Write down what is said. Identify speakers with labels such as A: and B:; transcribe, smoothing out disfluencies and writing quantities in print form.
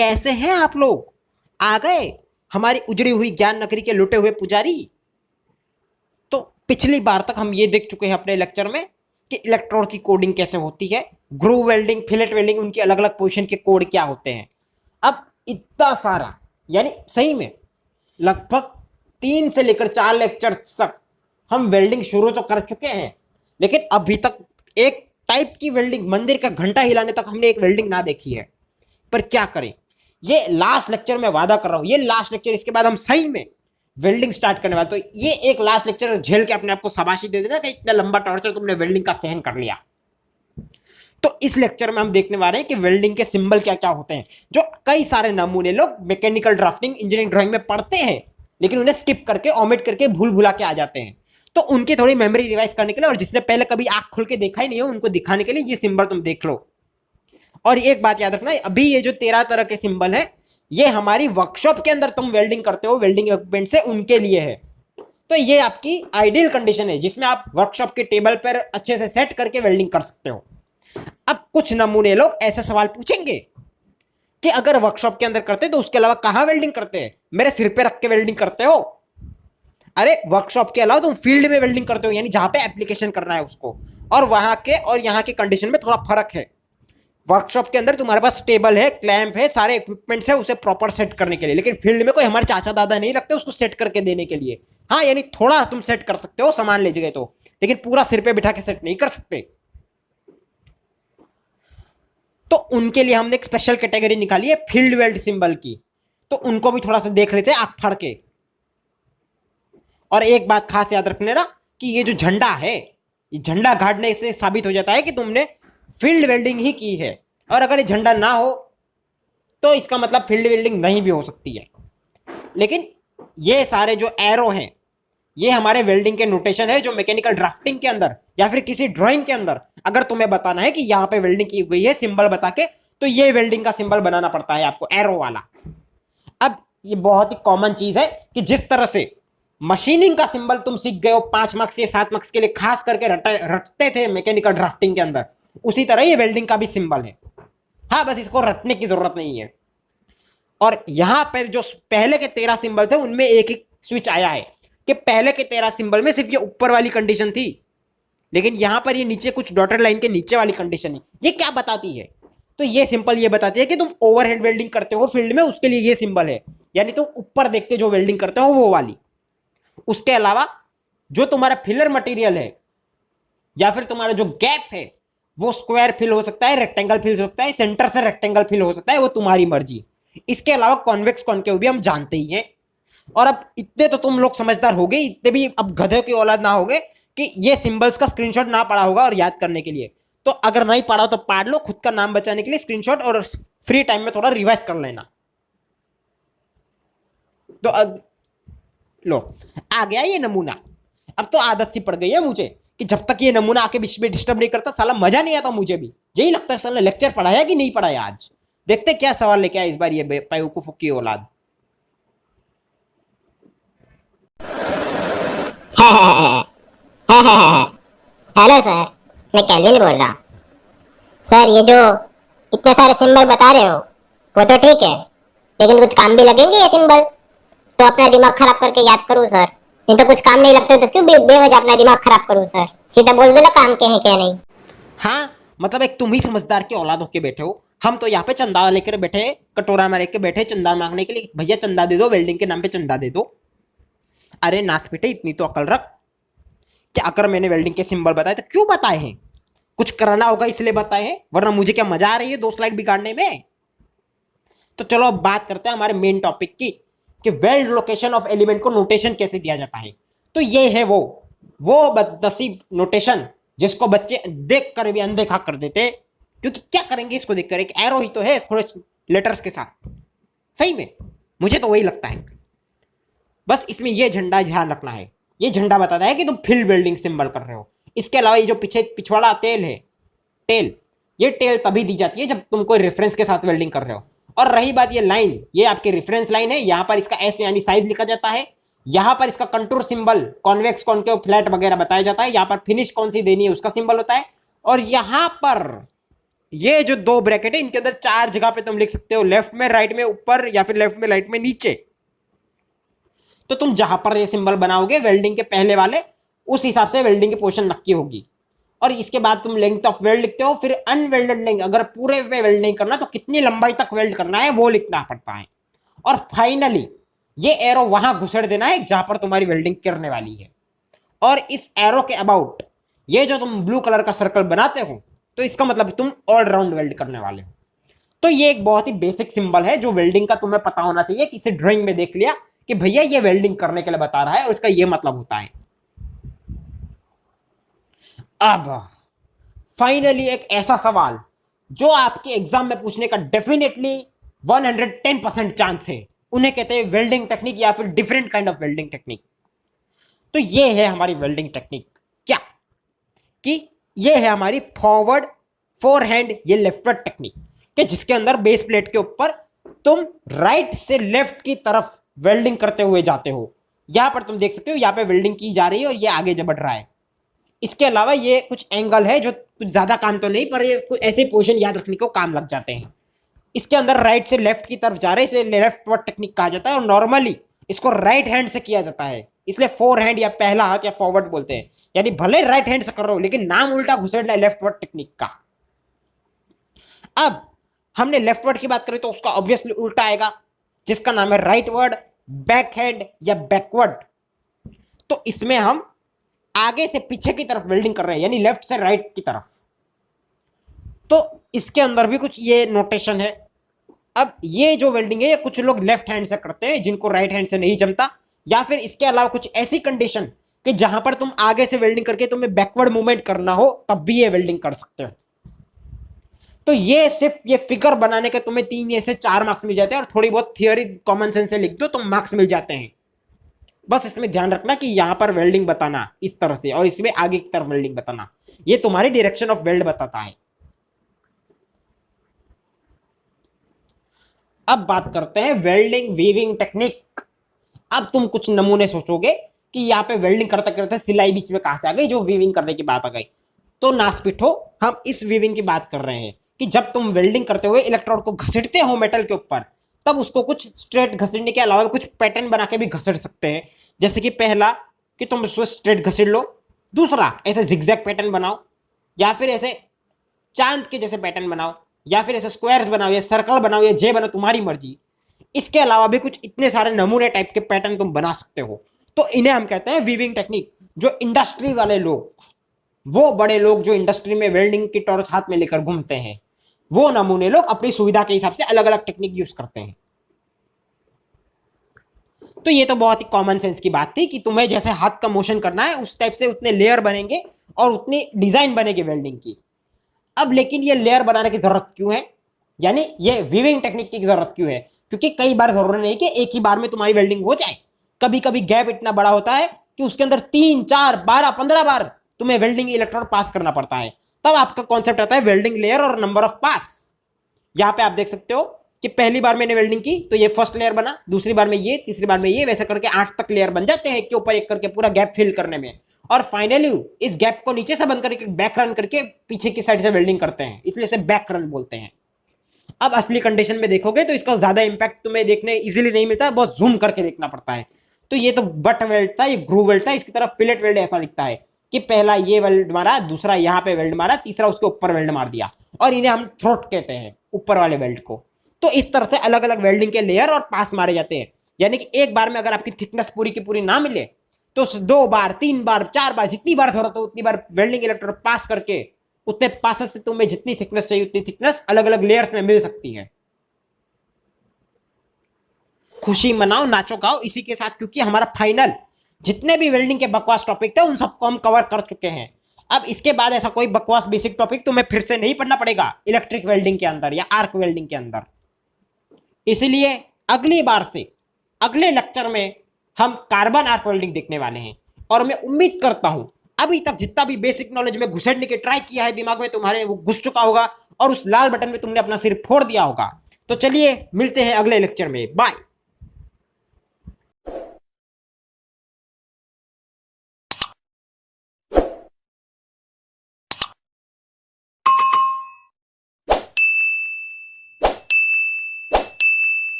A: कैसे हैं आप लोग? आ गए हमारी उजड़ी हुई ज्ञान नगरी के लुटे हुए पुजारी। तो पिछली बार तक हम ये देख चुके हैं अपने लेक्चर में कि इलेक्ट्रोड की कोडिंग कैसे होती है, ग्रूव वेल्डिंग, फिलेट वेल्डिंग, उनकी अलग अलग पोजीशन के कोड क्या होते हैं। अब इतना सारा, यानी सही में लगभग 3 से लेकर 4 लेक्चर तक हम वेल्डिंग शुरू तो कर चुके हैं, लेकिन अभी तक एक टाइप की वेल्डिंग, मंदिर का घंटा हिलाने तक हमने एक वेल्डिंग ना देखी है। पर क्या करें, ये लास्ट लेक्चर में वादा कर रहा हूं, ये लास्ट लेक्चर, इसके बाद हम सही में वेल्डिंग स्टार्ट करने वाले। तो ये एक लास्ट लेक्चर झेल के अपने आप को शाबाशी दे देना कि इतना लंबा टॉर्चर तुमने वेल्डिंग का सहन कर लिया। तो इस लेक्चर में हम देखने वाले हैं कि वेल्डिंग के सिंबल क्या क्या होते हैं, जो कई सारे नमूने लोग मैकेनिकल ड्राफ्टिंग, इंजीनियरिंग ड्राइंग में पढ़ते हैं, लेकिन उन्हें स्किप करके, ओमिट करके, भूल भुला के आ जाते हैं। तो उनकी थोड़ी मेमोरी रिवाइज करने के लिए, और जिसने पहले कभी आंख खोल के देखा ही नहीं हो, उनको दिखाने के लिए ये सिंबल तुम देख लो। और एक बात याद रखना, अभी ये जो 13 तरह के सिंबल है, ये हमारी वर्कशॉप के अंदर तुम वेल्डिंग करते हो वेल्डिंग इक्विपमेंट से, उनके लिए है। तो ये आपकी आइडियल कंडीशन है जिसमें आप वर्कशॉप के टेबल पर अच्छे से सेट करके वेल्डिंग कर सकते हो। अब कुछ नमूने लोग ऐसे सवाल पूछेंगे कि अगर वर्कशॉप के अंदर करते तो उसके अलावा कहां वेल्डिंग करते हैं? मेरे सिर पे रख के वेल्डिंग करते हो? अरे वर्कशॉप के अलावा तुम फील्ड में वेल्डिंग करते हो, यानी जहां पे एप्लीकेशन करना है उसको। और वहां के और यहां के कंडीशन में थोड़ा फर्क है। वर्कशॉप के अंदर तुम्हारे पास टेबल है, क्लैंप है, सारे इक्विपमेंट्स है उसे प्रॉपर सेट करने के लिए, लेकिन फील्ड में कोई हमारे चाचा दादा नहीं रखते उसको सेट करके देने के लिए। हाँ, यानी थोड़ा तुम सेट कर सकते हो सामान ले गए तो, लेकिन पूरा सिर पे बिठा के सेट नहीं कर सकते। तो उनके लिए हमने एक स्पेशल कैटेगरी निकाली है फील्ड वेल्ड सिंबल की, तो उनको भी थोड़ा सा देख लेते हैं आंख फाड़ के। और एक बात खास याद रखने ना कि ये जो झंडा है, ये झंडा गाड़ने से साबित हो जाता है कि तुमने फील्ड वेल्डिंग ही की है। और अगर ये झंडा ना हो तो इसका मतलब फील्ड वेल्डिंग नहीं भी हो सकती है। लेकिन ये सारे जो एरो हैं, ये हमारे वेल्डिंग के नोटेशन है, जो मैकेनिकल ड्राफ्टिंग के अंदर या फिर किसी ड्राइंग के अंदर अगर तुम्हें बताना है कि यहां पे वेल्डिंग की गई है सिंबल बता के, तो ये वेल्डिंग का सिंबल बनाना पड़ता है आपको, एरो वाला। अब ये बहुत ही कॉमन चीज है कि जिस तरह से मशीनिंग का सिंबल तुम सीख गए हो 5 मार्क्स या 7 मार्क्स के लिए खास करके रटते थे मैकेनिकल ड्राफ्टिंग के अंदर, उसी तरह ये वेल्डिंग का भी सिंबल है। हाँ, बस इसको रटने की जरूरत नहीं है। और यहां पर जो पहले के 13 सिंबल थे उनमें एक एक स्विच आया है कि पहले के 13 सिंबल में सिर्फ ये ऊपर वाली कंडीशन थी, लेकिन यहां पर ये नीचे कुछ डॉटेड लाइन के नीचे वाली कंडीशन है। ये क्या बताती है? तो ये सिंपल ये बताती है कि तुम ओवरहेड वेल्डिंग करते हो फील्ड में, उसके लिए ये सिंबल है, यानी तुम ऊपर देख के जो वेल्डिंग करते हो वो वाली। उसके अलावा जो तुम्हारा फिलर मटेरियल है या फिर तुम्हारा जो गैप है, वो स्क्वायर फिल हो सकता है, रेक्टेंगल फिल हो सकता है, सेंटर से रेक्टेंगल फिल हो सकता है, वो तुम्हारी मर्जी। इसके अलावा कॉन्वेक्स कॉनकेव भी हम जानते ही हैं। और अब इतने तो तुम लोग समझदार हो गए, इतने भी अब गधे की औलाद ना हो गए कि ये सिंबल्स का स्क्रीनशॉट ना पड़ा होगा और याद करने के लिए। तो अगर नहीं पढ़ा तो पढ़ लो, खुद का नाम बचाने के लिए स्क्रीनशॉट, और फ्री टाइम में थोड़ा रिवाइज कर लेना। तो लो, आ गया ये नमूना। अब तो आदत सी पड़ गई है मुझे कि जब तक ये नमूना आके बीच में डिस्टर्ब नहीं करता साला मजा नहीं आता। मुझे भी यही लगता है साला लेक्चर पढ़ाया कि नहीं पढ़ाया। आज देखते क्या सवाल लेके आया इस बार ये बेवकूफ की औलाद।
B: हेलो सर, मैं कैल्विन बोल रहा हूँ। सर ये जो इतने सारे सिंबल बता रहे हो वो तो ठीक है, लेकिन कुछ काम भी लगेंगे ये सिंबल, तो अपना दिमाग खराब करके याद करूँ सर? नहीं तो कुछ काम नहीं लगते तो क्यों बेवजह अपना दिमाग खराब करूँ सर? सीधा बोल दो ना काम के हैं क्या नहीं।
A: हाँ, मतलब एक तुम ही समझदार के औलाद होके बैठे हो, हम तो यहाँ पे चंदा लेकर बैठे, कटोरा में लेकर बैठे चंदा मांगने के लिए। भैया चंदा दे दो, वेल्डिंग के नाम पे चंदा दे दो। अरे नास बेटे, इतनी तो अकल रख कि अगर मैंने वेल्डिंग के सिंबल बताए तो क्यों बताए हैं? कुछ करना होगा इसलिए बताए हैं, वरना मुझे क्या मजा आ रही है 2 स्लाइड बिगाड़ने में? तो चलो अब बात करते हैं हमारे मेन टॉपिक की कि वेल्ड लोकेशन ऑफ एलिमेंट को नोटेशन कैसे दिया जाता है। तो ये है वो बदनसीब नोटेशन जिसको बच्चे देख कर भी अनदेखा कर देते, क्योंकि क्या करेंगे इसको देखकर, एक एरो ही तो है थोड़े लेटर्स के साथ। सही में मुझे तो वही लगता है। बस इसमें ये झंडा ध्यान रखना है, ये झंडा बताता है कि तुम फील्ड वेल्डिंग सिंबल कर रहे हो। इसके अलावा ये जो पीछे पिछवाड़ा तेल है, टेल, ये टेल तभी दी जाती है जब तुम कोई रेफरेंस के साथ वेल्डिंग कर रहे हो। और रही बात ये लाइन, ये आपकी रेफरेंस लाइन है, यहां पर इसका एस यानी साइज लिखा जाता है, यहां पर इसका contour symbol, convex, concave, flat वगैरह बताया जाता है, यहां पर फिनिश कौन सी देनी है उसका सिंबल होता है, और यहां पर ये जो दो ब्रैकेट है इनके अंदर चार जगह पे तुम लिख सकते हो, लेफ्ट में, राइट में, ऊपर, या फिर लेफ्ट में, राइट में, नीचे। तो तुम जहां पर ये सिंबल बनाओगे वेल्डिंग के पहले वाले, उस हिसाब से वेल्डिंग की पोजीशन नक्की होगी। और इसके बाद तुम लेंथ ऑफ वेल्ड लिखते हो, फिर अनवेल्डेड लेंथ, अगर पूरे पे वेल्ड नहीं करना तो कितनी लंबाई तक वेल्ड करना है वो लिखना पड़ता है। और फाइनली ये एरो वहां घुसेड़ देना है जहां पर तुम्हारी वेल्डिंग करने वाली है। और इस एरो के अबाउट ये जो तुम ब्लू कलर का सर्कल बनाते हो, तो इसका मतलब तुम ऑल राउंड वेल्ड करने वाले हो। तो ये एक बहुत ही बेसिक सिंबल है जो वेल्डिंग का तुम्हें पता होना चाहिए, कि इसे ड्राइंग में देख लिया कि भैया ये वेल्डिंग करने के लिए बता रहा है और इसका ये मतलब होता है। अब फाइनली एक ऐसा सवाल जो आपके एग्जाम में पूछने का डेफिनेटली 110% चांस है, उन्हें कहते हैं वेल्डिंग टेक्निक या फिर different kind of welding technique. तो ये है हमारी वेल्डिंग टेक्निक, क्या कि ये है हमारी फॉरवर्ड फोर हैंड ये लेफ्टवर्ड टेक्निक, कि जिसके अंदर बेस प्लेट के ऊपर तुम राइट से लेफ्ट की तरफ वेल्डिंग करते हुए जाते हो। यहां पर तुम देख सकते हो, यहां पे वेल्डिंग की जा रही है और ये आगे बढ़ रहा है। इसके अलावा ये कुछ एंगल है जो कुछ ज्यादा काम तो नहीं, पर ये कुछ ऐसे पोजीशन याद रखने को काम लग जाते हैं। इसके अंदर राइट से लेफ्ट की तरफ जा रहे हैं, इसलिए लेफ्टवर्ड टेक्निक कहा जाता है। और नॉर्मली इसको राइट हैंड से किया जाता है, इसलिए फोर हैंड या पहला हाथ या फॉरवर्ड बोलते हैं। यानी भले राइट हैंड से कर रहे हो लेकिन नाम उल्टा घुसेड़ना है लेफ्टवर्ड टेक्निक का। अब हमने लेफ्टवर्ड की बात करें तो उसका ऑब्वियसली उल्टा आएगा, जिसका नाम है राइटवर्ड, बैक हैंड या बैकवर्ड। तो इसमें हम आगे से पीछे की तरफ वेल्डिंग कर रहे हैं, यानी लेफ्ट से राइट की तरफ। तो इसके अंदर भी कुछ ये नोटेशन है। अब ये जो वेल्डिंग है ये कुछ लोग लेफ्ट हैंड से करते हैं जिनको राइट हैंड से नहीं जमता, या फिर इसके अलावा कुछ ऐसी कंडीशन कि जहां पर तुम आगे से वेल्डिंग करके तुम्हें बैकवर्ड मूवमेंट करना हो तब भी ये वेल्डिंग कर सकते हो। तो ये सिर्फ ये फिगर बनाने के तुम्हें 3 से 4 मार्क्स मिल जाते हैं, और थोड़ी बहुत थियोरी कॉमन सेंस से लिख दो तो मार्क्स मिल जाते हैं। बस इसमें ध्यान रखना कि यहां पर वेल्डिंग बताना इस तरह से, और इसमें आगे की तरफ वेल्डिंग बताना, ये तुम्हारी डायरेक्शन ऑफ वेल्ड बताता है। अब बात करते हैं वेल्डिंग वीविंग टेक्निक। अब तुम कुछ नमूने सोचोगे कि यहाँ पे वेल्डिंग करते करते सिलाई बीच में कहां से आ गई, जो वीविंग करने की बात आ गई। तो नासपिठो, हम इस वीविंग की बात कर रहे हैं कि जब तुम वेल्डिंग करते हुए इलेक्ट्रोड को घसीटते हो मेटल के ऊपर, तब उसको कुछ स्ट्रेट घसीटने के अलावा कुछ पैटर्न बना के भी घसीट सकते हैं। जैसे कि पहला कि तुम उसको स्ट्रेट घसीट लो, दूसरा ऐसे जिगजैग पैटर्न बनाओ, या फिर ऐसे चांद के जैसे पैटर्न बनाओ, या फिर ऐसे स्क्वायर्स बनाओ, या सर्कल बनाओ, या जे बनाओ, तुम्हारी मर्जी। इसके अलावा भी कुछ इतने सारे नमूने टाइप के पैटर्न तुम बना सकते हो। तो इन्हें हम कहते हैं वीविंग टेक्निक। जो इंडस्ट्री वाले लोग, वो बड़े लोग जो इंडस्ट्री में वेल्डिंग की टॉर्च हाथ में लेकर घूमते हैं, वो नमूने लोग अपनी सुविधा के हिसाब से अलग अलग टेक्निक यूज करते हैं। तो ये तो बहुत ही कॉमन सेंस की बात थी कि तुम्हें जैसे हाथ का मोशन करना है उस टाइप से उतने लेयर बनेंगे और उतनी डिजाइन बनेगी वेल्डिंग की। अब लेकिन ये लेयर बनाने की जरूरत क्यों है, यानी ये वीविंग टेक्निक की जरूरत क्यों है? क्योंकि कई बार जरूरी नहीं कि एक ही बार में तुम्हारी वेल्डिंग हो जाए। कभी कभी गैप इतना बड़ा होता है कि उसके अंदर 3, 4, 12, 15 बार तुम्हें वेल्डिंग इलेक्ट्रोड पास करना पड़ता है। तब आपका कॉन्सेप्ट आता है वेल्डिंग लेयर और नंबर ऑफ पास। यहां पे आप देख सकते हो कि पहली बार मैंने वेल्डिंग की तो ये फर्स्ट लेयर बना, दूसरी बार में ये, तीसरी बार में ये, वैसे करके 8 तक लेयर बन जाते हैं एक के ऊपर एक करके पूरा गैप फिल करने में। और फाइनली इस गैप को नीचे से बंद करके बैक रन करके पीछे की साइड से वेल्डिंग करते हैं, इसलिए इसे बैक रन बोलते हैं। अब असली कंडीशन में देखोगे तो इसका ज्यादा इंपैक्ट तुम्हें देखने इजीली नहीं मिलता है, बहुत जूम करके देखना पड़ता है। तो ये तो बट वेल्ड था, ये ग्रूव वेल्ड था। इसकी तरफ फिलेट वेल्ड ऐसा दिखता है कि पहला ये वेल्ड मारा, दूसरा यहाँ पे वेल्ड मारा, तीसरा उसके ऊपर वेल्ड मार दिया, और इन्हें हम थ्रोट कहते हैं, ऊपर वाले वेल्ड को। तो इस तरह से अलग अलग वेल्डिंग के लेयर और पास मारे जाते हैं। यानी कि एक बार में अगर आपकी थिकनेस पूरी की पूरी ना मिले तो 2 बार, 3 बार, 4 बार, जितनी बार जरूरत हो उतनी बार वेल्डिंग इलेक्ट्रोड पास करके उतने पासेस से तुम्हें जितनी थिकनेस चाहिए उतनी थिकनेस अलग अलग लेयर्स में मिल सकती है। खुशी मनाओ, नाचो गाओ इसी के साथ, क्योंकि हमारा फाइनल जितने भी वेल्डिंग के बकवास टॉपिक थे उन सबको हम कवर कर चुके हैं। अब इसके बाद ऐसा कोई बकवास बेसिक टॉपिक तुम्हें फिर से नहीं पढ़ना पड़ेगा इलेक्ट्रिक वेल्डिंग के अंदर या आर्क वेल्डिंग के अंदर। इसलिए अगली बार से अगले लेक्चर में हम कार्बन आर्क वेल्डिंग देखने वाले हैं। और मैं उम्मीद करता हूं अभी तक जितना भी बेसिक नॉलेज में घुसेड़ने की ट्राई किया है दिमाग में तुम्हारे, वो घुस चुका होगा और उस लाल बटन में तुमने अपना सिर फोड़ दिया होगा। तो चलिए मिलते हैं अगले लेक्चर में, बाय।